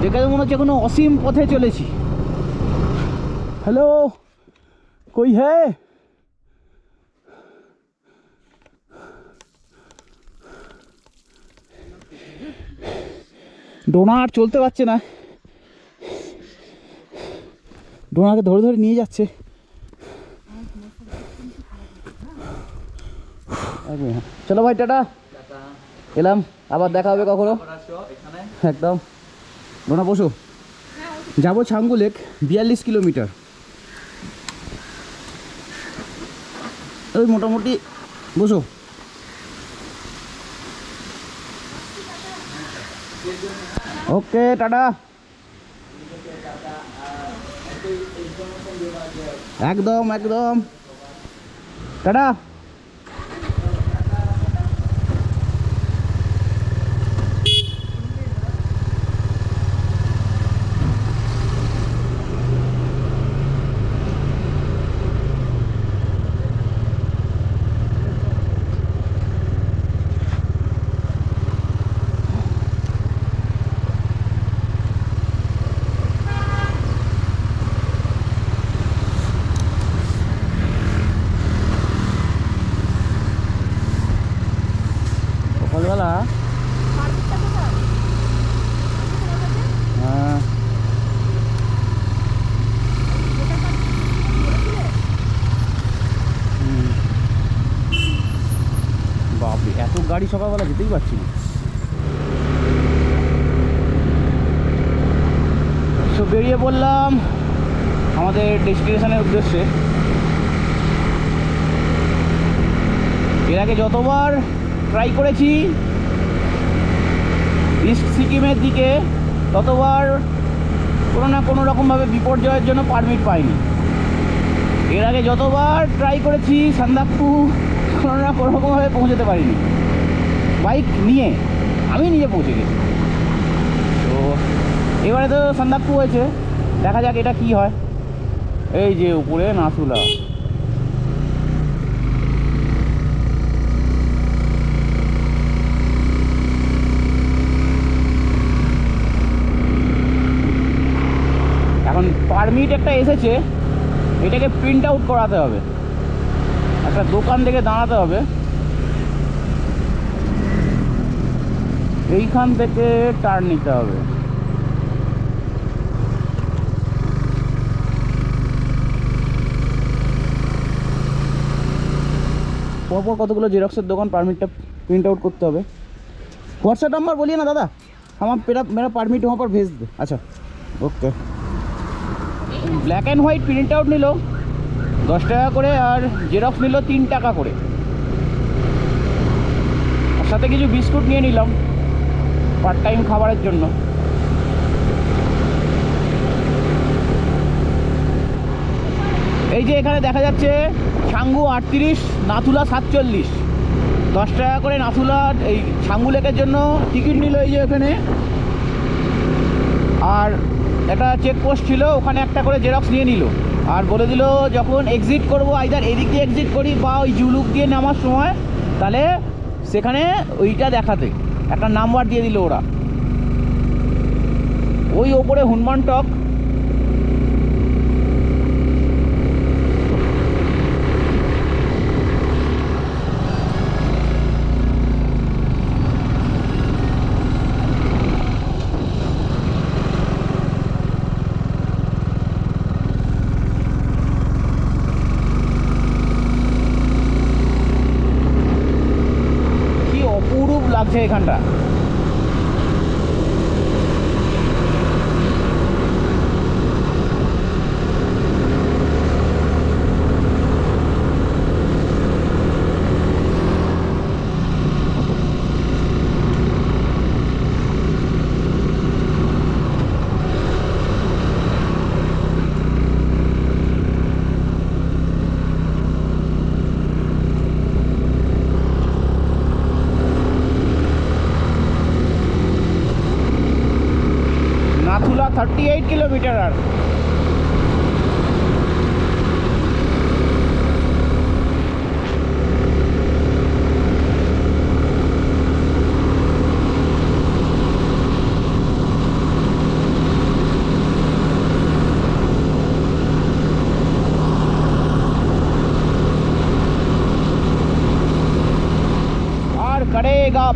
যেখানে মনে হচ্ছে কোনো অসীম পথে চলেছি। হ্যালো, কই হ্যাঁ? ডোনা আর চলতে পারছে না, ডোনাকে ধরে ধরে নিয়ে যাচ্ছে। চলো ভাই, টাটা, এলাম, আবার দেখা হবে কখনো। একদম। ডোনা বসো, যাবো ছাঙ্গু লেক, 42 কিলোমিটার। ওই মোটামুটি বসো। ওকে, টাটা। একদম একদম, টাটা। সকালবেলা বাপরে, এত গাড়ি সকালবেলা যেতেই পারছি না। তো বেরিয়ে পড়লাম আমাদের ডেস্টিনেশনের উদ্দেশ্যে। এর আগে যতবার ট্রাই করেছি ইস্ট সিকিমের দিকে, ততবার কোনো না কোনো রকমভাবে বিপর্যয়ের জন্য পারমিট পাইনি। এর আগে যতবার ট্রাই করেছি সান্দাকফু, কোনো না কোনো রকমভাবে পৌঁছতে পারিনি। বাইক নিয়ে আমি নিজে পৌঁছে গেছি। তো এবারে তো সান্দাকফু হয়েছে, দেখা যাক এটা কি হয়। এই যে উপরে নাথুলা, এখন পারমিট একটা এসেছে, এটাকে প্রিন্ট আউট করাতে হবে, একটা দোকান থেকে দাঁড়াতে হবে। এইখান থেকে টার্ন নিতে হবে। পরপর কতগুলো জেরক্সের দোকান, পারমিটটা प्रिंट आउट करते হবে। व्हाट्सएप नंबर बोलिए ना दादा, हम मेरा परमिट वहाँ पर भेज दो। अच्छा okay. Black and white print out nil 10 টাকা করে, আর জেরক্স নিল 3 টাকা করে, আর সাথে কিছু বিস্কুট নিয়ে নিলাম পার্ট টাইম খাবারের জন্য। এই যে এখানে দেখা যাচ্ছে ছাঙ্গু 38, নাথুলা 47, 10 টাকা করে নাথুলা এই ছাঙ্গু লেকের জন্য টিকিট নিল। এই যে এখানে, আর একটা চেকপোস্ট ছিল, ওখানে একটা করে জেরক্স নিয়ে নিল, আর বলে দিল যখন এক্সিট করবো আইদার এদিক দিয়ে এক্সিট করি বা ওই জুলুক দিয়ে নামার সময়, তাহলে সেখানে ওইটা দেখাতে একটা নাম্বার দিয়ে দিল ওরা। ওই ওপরে হনুমান টক, লাগছে এখানটা। नाथुला 38 किलोमीटर।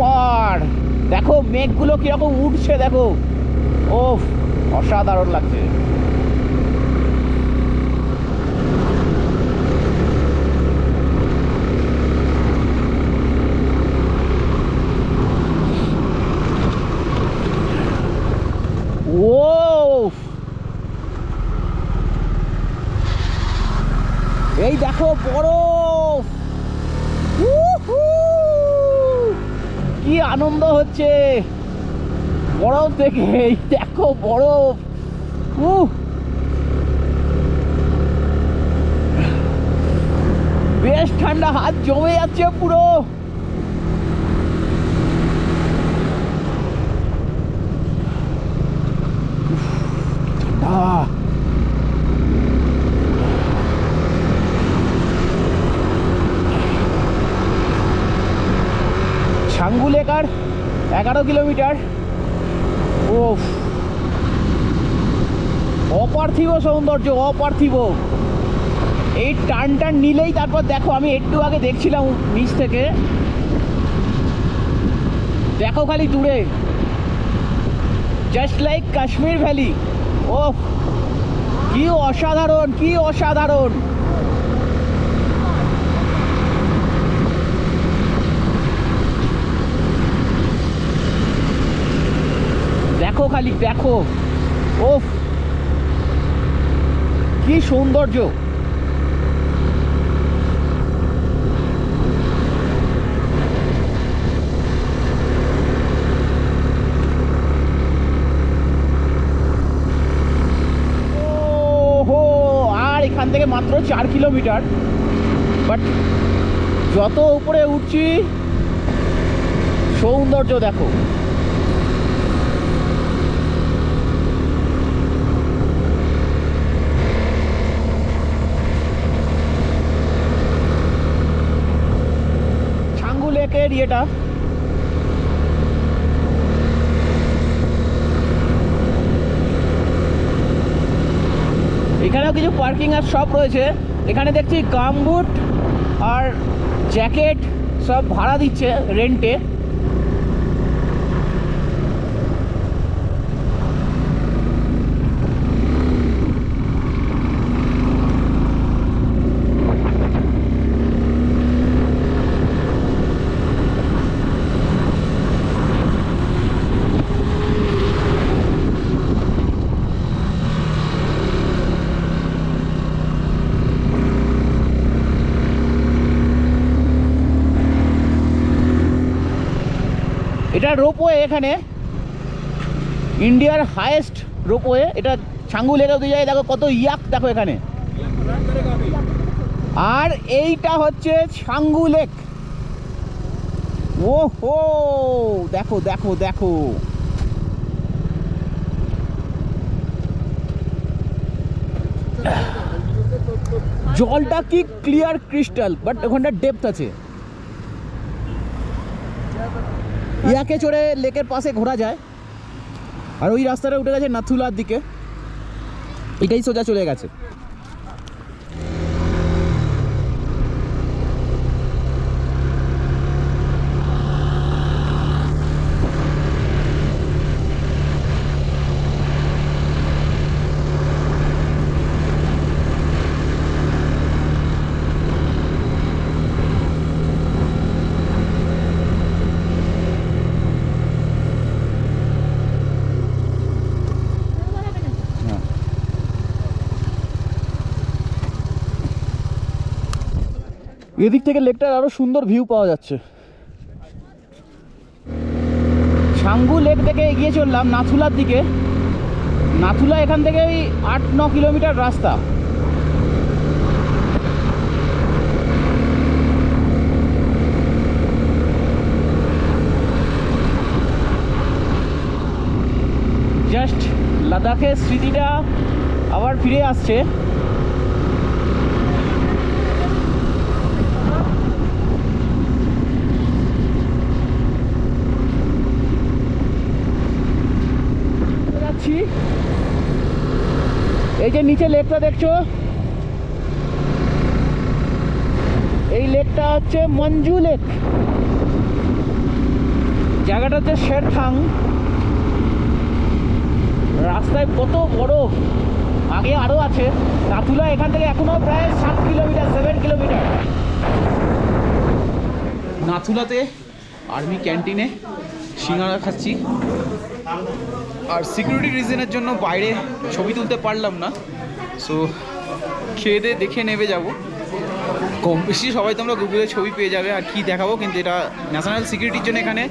পার। দেখো মেঘগুলো কিরকম উঠছে, দেখো। ওফ, অসাধারণ লাগছে। ও, এই দেখো বরফ, কি আনন্দ হচ্ছে বরফ দেখে। এই দেখো বরফ, বেশ ঠান্ডা, হাত জমে যাচ্ছে পুরো। ছাঙ্গু লেক আর 11 কিলোমিটার। ও, অপার্থিব সৌন্দর্য, অপার্থিব। এই টার্ন নিলেই তারপর দেখো, আমি একটু আগে দেখছিলাম নিচ থেকে, দেখো খালি দূরে, জাস্ট লাইক কাশ্মীর ভ্যালি। ও, কি অসাধারণ, কি অসাধারণ। দেখো খালি, দেখো। ও, কি সৌন্দর্য। এখান থেকে মাত্র 4 কিলোমিটার, বাট যত উপরে উঠছি সৌন্দর্য দেখো। ছাঙ্গু লেকের ইয়েটা, এখানেও কিছু পার্কিং আর শপ রয়েছে। এখানে দেখছি গামবুট আর জ্যাকেট সব ভাড়া দিচ্ছে রেন্টে। এটা রোপওয়ে, এখানে ইন্ডিয়ার হাইয়েস্ট রোপওয়ে। এটা ছাঙ্গু লেকেও দিয়ে যায়, দেখো কত ইয়াক, দেখো এখানে। আর এইটা হচ্ছে ছাঙ্গু লেক। ও হো, দেখো দেখো দেখো। জলটা কি ক্লিয়ার ক্রিস্টাল, বাট ওখানটা ডেপথ আছে। ইয়াকে চড়ে লেকের পাশে ঘোরা যায়। আর ওই রাস্তাটা উঠে গেছে নাথুলার দিকে, এটাই সোজা চলে গেছে। এদিক থেকে লেকটার আরো সুন্দর ভিউ পাওয়া যাচ্ছে। ছাঙ্গু লেক থেকে এগিয়ে চললাম নাথুলার দিকে। নাথুলা এখান থেকে ওই 8-9 কিলোমিটার রাস্তা। জাস্ট লাদাখের স্মৃতিটা আবার ফিরে আসছে। এই যে নিচে লেকটা দেখছো, এই লেকটা হচ্ছে মঞ্জু লেক। জায়গাটা হচ্ছে শেরথাং। রাস্তায় কত বড়, আগে আরও আছে। নাথুলা এখান থেকে এখনও প্রায় 7 কিলোমিটার, 7 কিলোমিটার। নাথুলাতে আর্মি ক্যান্টিনে সিঙ্গারা খাচ্ছি, আর সিকিউরিটি রিজনের জন্য বাইরে ছবি তুলতে পারলাম না। সো খেয়ে দিয়ে দেখে নেবে যাব। কম বেশি সবাই তোমরা গুগলে ছবি পেয়ে যাবে আর কি দেখাবো, কিন্তু এটা ন্যাশনাল সিকিউরিটির জন্য এখানে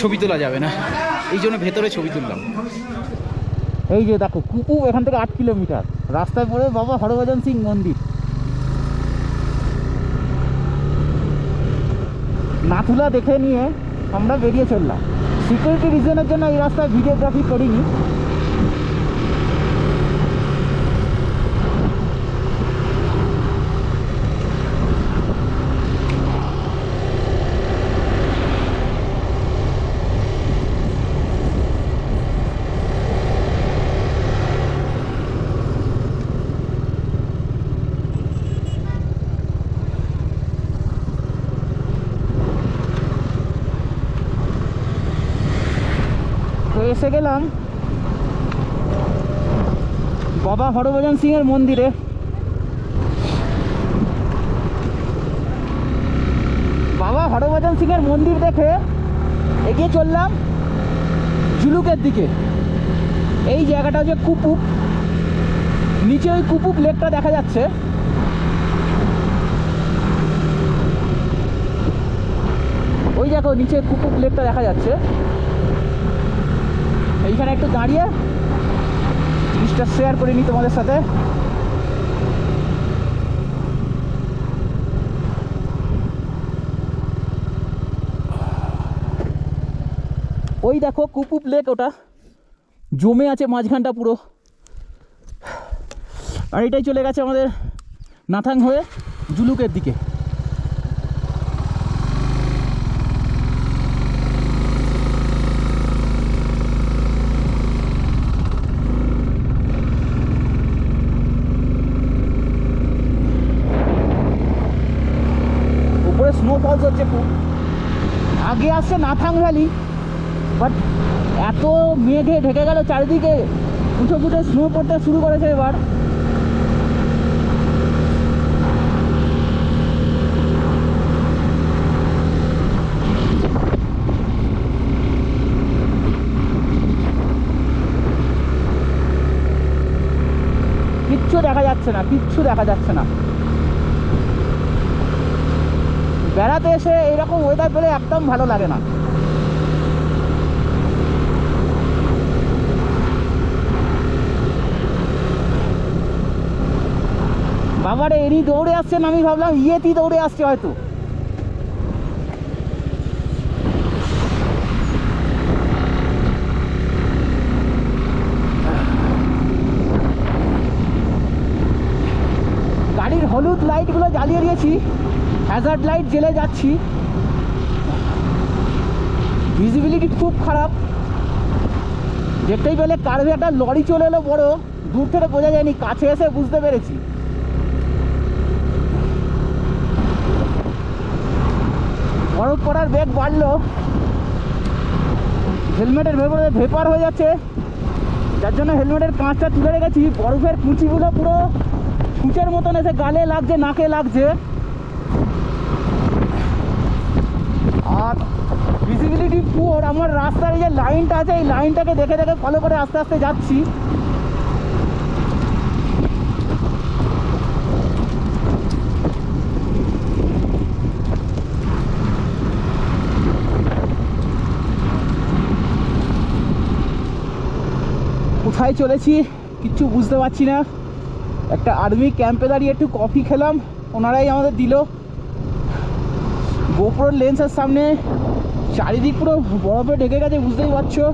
ছবি তোলা যাবে না, এই জন্য ভেতরে ছবি তুললাম। এই যে দেখো কুপু, এখান থেকে 8 কিলোমিটার। রাস্তায় পড়ে বাবা হরভজন সিং মন্দির। নাথুলা দেখে নিয়ে আমরা বেরিয়ে চললাম। সিকিউরিটি রিজনের জন্য এই রাস্তায় ভিডিওগ্রাফি করিনি। এসে গেলাম বাবা হরভজন সিং এর মন্দিরে। বাবা হরভজন সিং এর মন্দির দেখে এগিয়ে চললাম জুলুকের দিকে। এই জায়গাটা হচ্ছে কুপুপ, নিচে ওই কুপুপ লেকটা দেখা যাচ্ছে। ওই দেখো নিচে কুপুপ লেকটা দেখা যাচ্ছে। এইখানে একটু দাঁড়িয়ে জিনিসটা শেয়ার করে নিই তোমাদের সাথে। ওই দেখো কুপুপ লেক, ওটা জমে আছে মাঝখানটা পুরো। আর এটাই চলে গেছে আমাদের নাথাং হয়ে জুলুকের দিকে। স্নোফলস হচ্ছে খুব। আগে আসছে নাথাং ভ্যালি, বাট এত মেঘে ঢেকে গেল চারিদিকে, ফুটে ফুটে স্নো পড়তে শুরু করেছে এবার। কিচ্ছু দেখা যাচ্ছে না, কিচ্ছু দেখা যাচ্ছে না। বেড়াতে এসে এইরকম ওয়েদার পেলে একদম ভালো লাগে না। বাবারে এরই দৌড়ে আসছেন, আমি ভাবলাম ইয়েতি দৌড়ে আসছে হয়তো। গাড়ির হলুদ লাইটগুলো জ্বালিয়ে দিয়েছি, হ্যাজার্ড লাইট জ্বেলে যাচ্ছি। ভিজিবিলিটি খুব খারাপ, দেখতেই পেলে কার্ভে একটা লরি চলে এলো বড়, দূর থেকে বোঝা যায়নি, কাছে এসে বুঝতে পেরেছি। বরফ পড়ার বেগ বাড়লো, হেলমেটের ভেতরে ভেপার হয়ে যাচ্ছে, যার জন্য হেলমেটের কাঁচটা তুলে রেখেছি। বরফের কুচিগুলো পুরো সূচের মতন এসে গালে লাগছে, নাকে লাগছে। আর ভিজিবিলিটি পুর। আমার রাস্তার এই যে লাইনটা আছে, এই লাইনটাকে দেখে দেখে ফলো করে আস্তে আস্তে যাচ্ছি। কোথায় চলেছি কিচ্ছু বুঝতে পারছি না। একটা আর্মি ক্যাম্পে দাঁড়িয়ে একটু কফি খেলাম, ওনারাই আমাদের দিল। গোপ্রোর লেন্সের সামনে চারিদিক পুরো বরফে ঢেকে গেছে, বুঝতেই পারছো।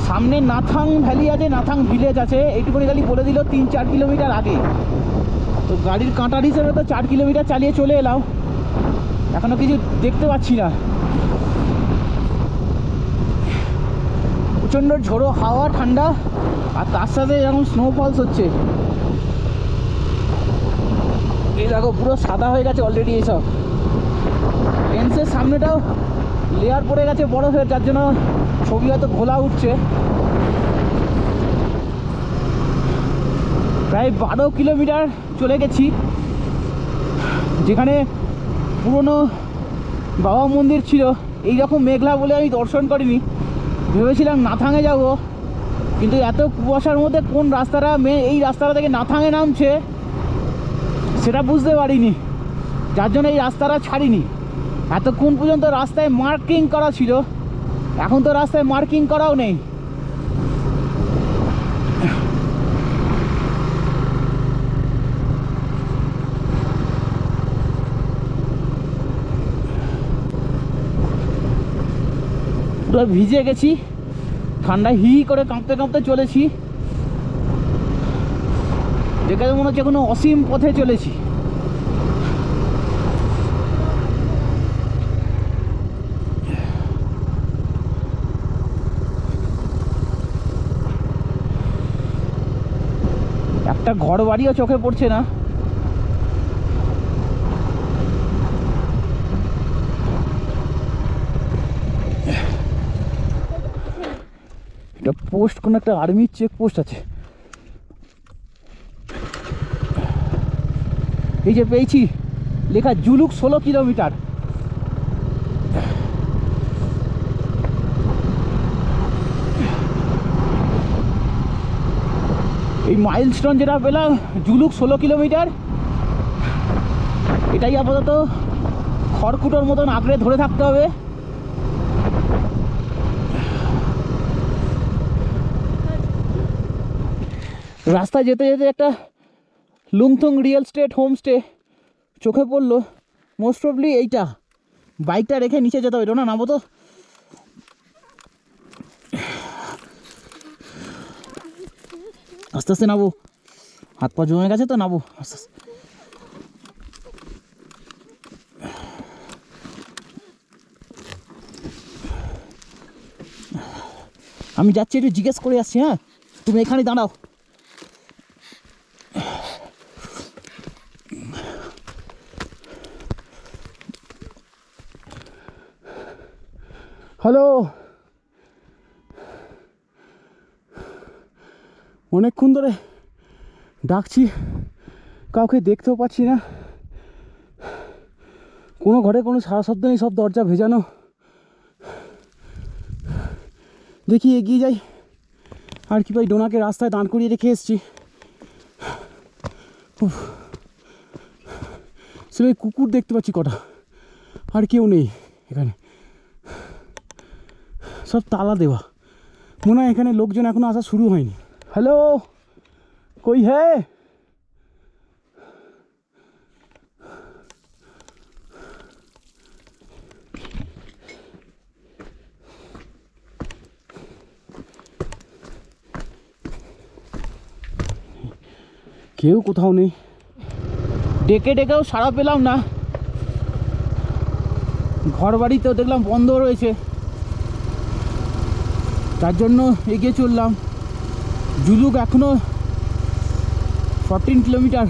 সামনে নাথাং ভ্যালি আছে, নাথাং ভিলেজ আছে, এইটুকুনি খালি বলে দিল 3-4 কিলোমিটার আগে। তো গাড়ির কাঁটার হিসেবে তো 4 কিলোমিটার চালিয়ে চলে এলাম, এখনও কিছু দেখতে পাচ্ছি না। প্রচণ্ড ঝোড়ো হাওয়া, ঠান্ডা, আর তার সাথে এরকম স্নোফলস হচ্ছে। এই দেখো পুরো সাদা হয়ে গেছে অলরেডি এইসব। সামনেটাও লেয়ার পড়ে গেছে বরফের, যার জন্য ছবি হয়তো ঘোলা উঠছে। প্রায় 12 কিলোমিটার চলে গেছি। যেখানে পুরনো বাবা মন্দির ছিল, এই রকম মেঘলা বলে আমি দর্শন করিনি। ভেবেছিলাম নাথাঙে যাব, কিন্তু এত কুয়াশার মধ্যে কোন রাস্তাটা এই রাস্তাটা থেকে নাথাঙে নামছে সেটা বুঝতে পারিনি, যার জন্য এই রাস্তাটা ছাড়িনি। এতক্ষণ পর্যন্ত রাস্তায় মার্কিং করা ছিল, এখন তো রাস্তায় মার্কিং করাও নেই। পুরো ভিজে গেছি, ঠান্ডায় হি করে কাঁপতে কাঁপতে চলেছি। দেখে মনে হচ্ছে কোনো অসীম পথে চলেছি। একটা ঘর বাড়িও চোখে পড়ছে না। এটা পোস্ট, কোনো একটা আর্মির চেক পোস্ট আছে। এই যে পেয়েছি লেখা জুলুক 16 কিলোমিটার। এই মাইলস্টোন যেটা পেলাম জুলুক 16 কিলোমিটার, এটাই আপাতত খড়কুটোর মতন আঁকড়ে ধরে থাকতে হবে। রাস্তায় যেতে যেতে একটা লুংথং রিয়েল স্টেট হোমস্টে চোখে পড়লো। মোস্ট প্রবলি এইটা, বাইকটা রেখে নিচে যেতে হবে। না নামবো তো, আস্তে আস্তে নামবো, হাত পা জমে গেছে তো, নামবো আস্তে আস্তে। আমি যাচ্ছি, একটু জিজ্ঞেস করে আসছি। হ্যাঁ, তুমি এখানে দাঁড়াও। হ্যালো, অনেকক্ষণ ধরে ডাকছি, কাউকে দেখতেও পাচ্ছি না। কোনো ঘরে কোনো সারা শব্দ নেই, সব দরজা ভেজানো। দেখি এগিয়ে যাই। আর কি ভাই, ডোনাকে রাস্তায় দাঁড় করিয়ে রেখে এসছি। সে কুকুর দেখতে পাচ্ছি কটা, আর কেউ নেই এখানে, সব তালা দেওয়া। মনে হয় এখানে লোকজন এখনো আসা শুরু হয়নি। হ্যালো, কই হ্যাঁ? কেউ কোথাও নেই, ডেকে ডেকেও সাড়া পেলাম না। ঘর বাড়িতেও দেখলাম বন্ধ রয়েছে, তার জন্য এগিয়ে চললাম। জুলুক এখনো 14 কিলোমিটার।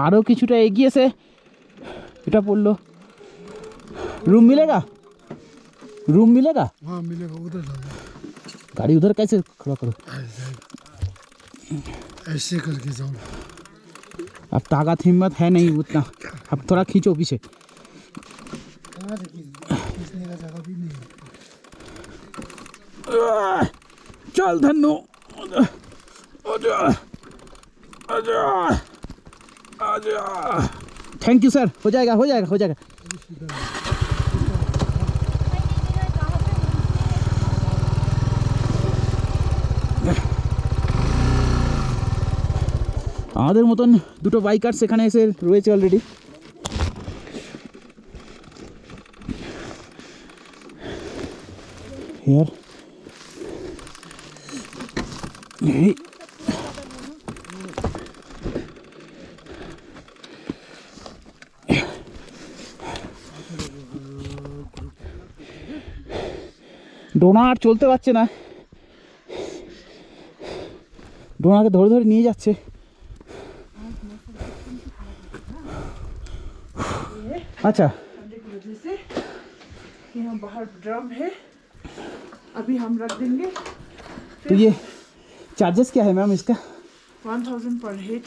আরও কিছুটা এগিয়েছে, এটা पड़लो। रूम मिलेगा? रूम मिलेगा? हाँ मिलेगा, उधर जाओ। गाड़ी उधर कैसे खड़ा करो? ऐसे करके जाओ। अब ताकत हिम्मत है नहीं उतना, अब थोड़ा खींचो पीछे। खींचने का जगह भी नहीं है। चल धन्नो, आजा आजा आजा। थैंक यू सर, हो जाएगा हो जाएगा हो जाएगा। আমাদের মতন দুটো বাইকার সেখানে এসে রয়েছে অলরেডি। হিয়ার এই ডোনা আর চলতে পারছে না, ডোনাকে ধরে ধরে নিয়ে যাচ্ছে। अच्छा वजह से यहाँ बाहर ड्रम है, अभी हम रख देंगे। तो ये चार्जेस क्या है मैम इसका? 1000 पर हेड,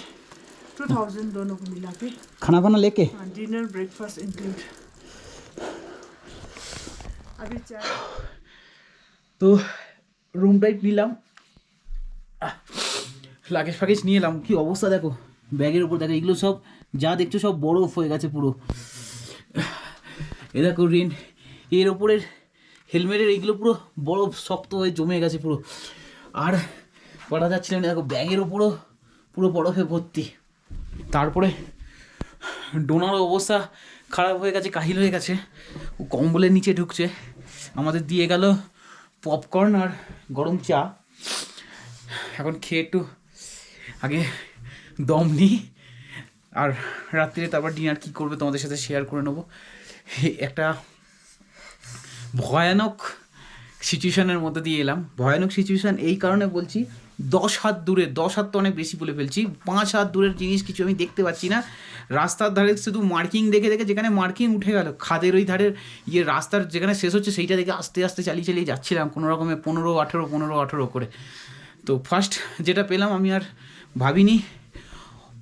2000 दोनों को मिला के। खाना वाना लेके? Dinner breakfast include. अभी चाय তো রুম টাইপ নিলাম, লাগেজ ফাগেজ নিয়ে এলাম। কি অবস্থা দেখো ব্যাগের উপর, দেখো এগুলো সব যা দেখছো সব বরফ হয়ে গেছে পুরো। এ দেখো রেন, এর ওপরের হেলমেটের এইগুলো পুরো বরফ শক্ত হয়ে জমে গেছে পুরো, আর পড়া যাচ্ছিল না। দেখো ব্যাগের ওপরও পুরো বরফে ভর্তি। তারপরে ডোনার অবস্থা খারাপ হয়ে গেছে, কাহিল হয়ে গেছে, ও কম্বলের নিচে ঢুকছে। আমাদের দিয়ে গেল পপকর্ন আর গরম চা। এখন খেয়ে একটু আগে দম নিই, আর রাত্রিরে তারপর ডিনার কী করবে তোমাদের সাথে শেয়ার করে নেবো। একটা ভয়ানক সিচুয়েশানের মধ্যে দিয়ে এলাম। ভয়ানক সিচুয়েশান এই কারণে বলছি, 10 হাত দূরে, 10 হাত তো অনেক বেশি বলে ফেলছি, 5 হাত দূরের জিনিস কিছু আমি দেখতে পাচ্ছি না। রাস্তার ধারে শুধু মার্কিং দেখে দেখে, যেখানে মার্কিং উঠে গেল, খাদের ওই ধারের রাস্তার যেখানে শেষ হচ্ছে সেইটা দেখে আস্তে আস্তে চালিয়ে চালিয়ে যাচ্ছিলাম কোনো রকমে 15-18 করে। তো ফার্স্ট যেটা পেলাম আমি আর ভাবিনি,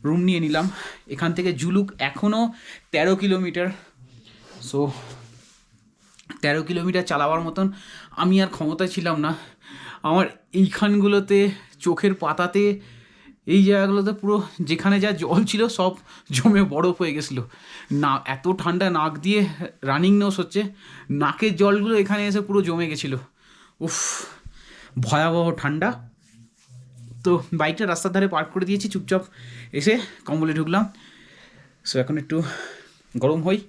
রুম নিয়ে নিলাম। এখান থেকে জুলুক এখনও 13 কিলোমিটার। সো 13 কিলোমিটার চালাবার মতন আমি আর ক্ষমতায় ছিলাম না। আমার এইখানগুলোতে, চোখের পাতাতে, এই জায়গাগুলোতে পুরো যেখানে যা জল ছিল সব জমে বরফ হয়ে গেছিলো। না এত ঠান্ডা, নাক দিয়ে রানিং নোস হচ্ছে, নাকের জলগুলো এখানে এসে পুরো জমে গেছিলো। উফ, ভয়াবহ ঠান্ডা। তো বাইকটা রাস্তার ধারে পার্ক করে দিয়েছি, চুপচাপ এসে কম্বলে ঢুকলাম। সো এখন একটু গরম হই,